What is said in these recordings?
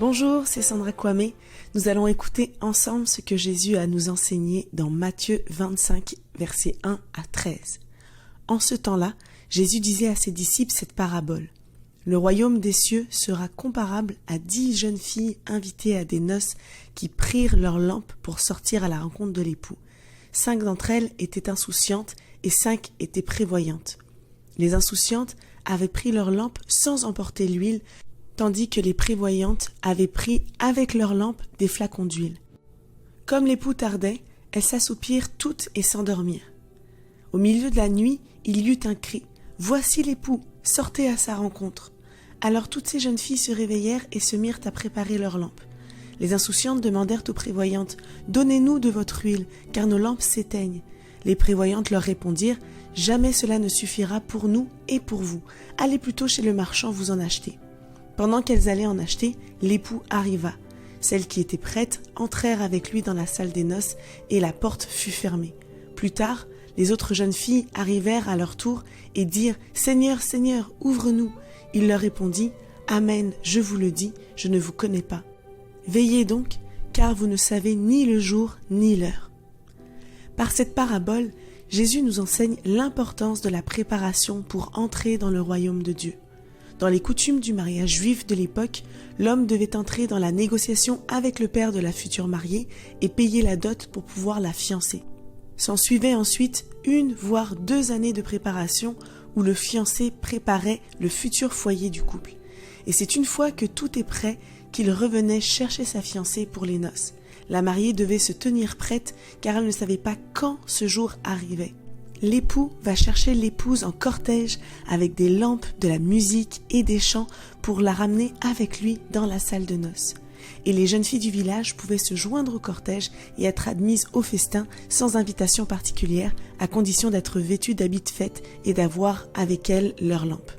Bonjour, c'est Sandra Kwame. Nous allons écouter ensemble ce que Jésus a à nous enseigner dans Matthieu 25, versets 1 à 13. En ce temps-là, Jésus disait à ses disciples cette parabole. Le royaume des cieux sera comparable à 10 jeunes filles invitées à des noces qui prirent leurs lampes pour sortir à la rencontre de l'époux. 5 d'entre elles étaient insouciantes et 5 étaient prévoyantes. Les insouciantes avaient pris leurs lampes sans emporter l'huile, tandis que les prévoyantes avaient pris avec leurs lampes des flacons d'huile. Comme l'époux tardait, elles s'assoupirent toutes et s'endormirent. Au milieu de la nuit, il y eut un cri « Voici l'époux, sortez à sa rencontre !» Alors toutes ces jeunes filles se réveillèrent et se mirent à préparer leurs lampes. Les insouciantes demandèrent aux prévoyantes « Donnez-nous de votre huile, car nos lampes s'éteignent. » Les prévoyantes leur répondirent « Jamais cela ne suffira pour nous et pour vous. Allez plutôt chez le marchand vous en acheter. » Pendant qu'elles allaient en acheter, l'époux arriva. Celles qui étaient prêtes entrèrent avec lui dans la salle des noces et la porte fut fermée. Plus tard, les autres jeunes filles arrivèrent à leur tour et dirent « Seigneur, Seigneur, ouvre-nous !» Il leur répondit « Amen, je vous le dis, je ne vous connais pas. Veillez donc, car vous ne savez ni le jour ni l'heure. » Par cette parabole, Jésus nous enseigne l'importance de la préparation pour entrer dans le royaume de Dieu. Dans les coutumes du mariage juif de l'époque, l'homme devait entrer dans la négociation avec le père de la future mariée et payer la dot pour pouvoir la fiancer. S'ensuivait ensuite 1 voire 2 années de préparation où le fiancé préparait le futur foyer du couple. Et c'est une fois que tout est prêt qu'il revenait chercher sa fiancée pour les noces. La mariée devait se tenir prête car elle ne savait pas quand ce jour arrivait. L'époux va chercher l'épouse en cortège avec des lampes, de la musique et des chants pour la ramener avec lui dans la salle de noces. Et les jeunes filles du village pouvaient se joindre au cortège et être admises au festin sans invitation particulière, à condition d'être vêtues d'habits de fête et d'avoir avec elles leurs lampes.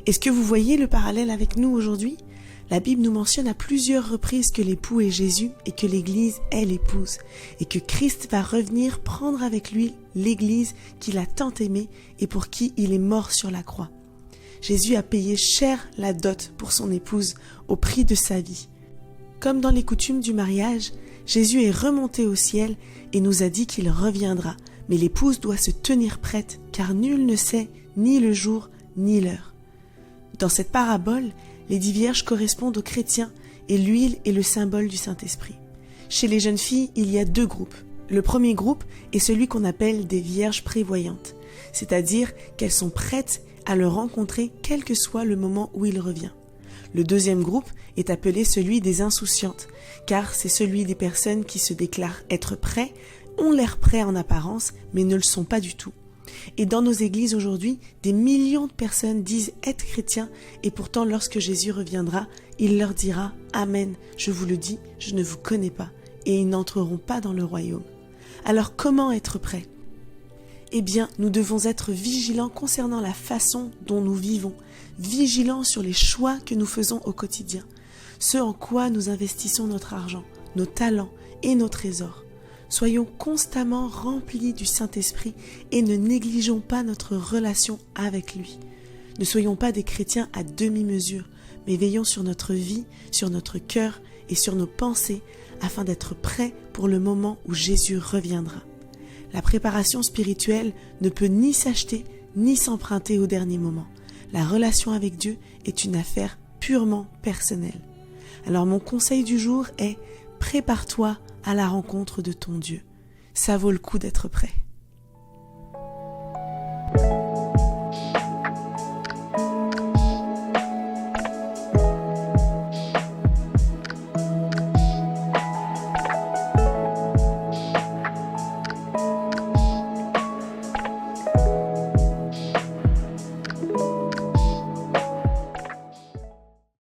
Est-ce que vous voyez le parallèle avec nous aujourd'hui ? La Bible nous mentionne à plusieurs reprises que l'époux est Jésus et que l'Église est l'épouse, et que Christ va revenir prendre avec lui l'Église qu'il a tant aimée et pour qui il est mort sur la croix. Jésus a payé cher la dot pour son épouse au prix de sa vie. Comme dans les coutumes du mariage, Jésus est remonté au ciel et nous a dit qu'il reviendra, mais l'épouse doit se tenir prête car nul ne sait ni le jour ni l'heure. Dans cette parabole, les 10 vierges correspondent aux chrétiens et l'huile est le symbole du Saint-Esprit. Chez les jeunes filles, il y a 2 groupes. Le premier groupe est celui qu'on appelle des vierges prévoyantes, c'est-à-dire qu'elles sont prêtes à le rencontrer quel que soit le moment où il revient. Le deuxième groupe est appelé celui des insouciantes, car c'est celui des personnes qui se déclarent être prêts, ont l'air prêts en apparence, mais ne le sont pas du tout. Et dans nos églises aujourd'hui, des millions de personnes disent être chrétiens et pourtant lorsque Jésus reviendra, il leur dira « Amen, je vous le dis, je ne vous connais pas » et ils n'entreront pas dans le royaume. Alors comment être prêts ? Eh bien, nous devons être vigilants concernant la façon dont nous vivons, vigilants sur les choix que nous faisons au quotidien, ce en quoi nous investissons notre argent, nos talents et nos trésors. Soyons constamment remplis du Saint-Esprit et ne négligeons pas notre relation avec lui. Ne soyons pas des chrétiens à demi-mesure, mais veillons sur notre vie, sur notre cœur et sur nos pensées afin d'être prêts pour le moment où Jésus reviendra. La préparation spirituelle ne peut ni s'acheter ni s'emprunter au dernier moment. La relation avec Dieu est une affaire purement personnelle. Alors mon conseil du jour est « Prépare-toi à la rencontre de ton Dieu. Ça vaut le coup d'être prêt. »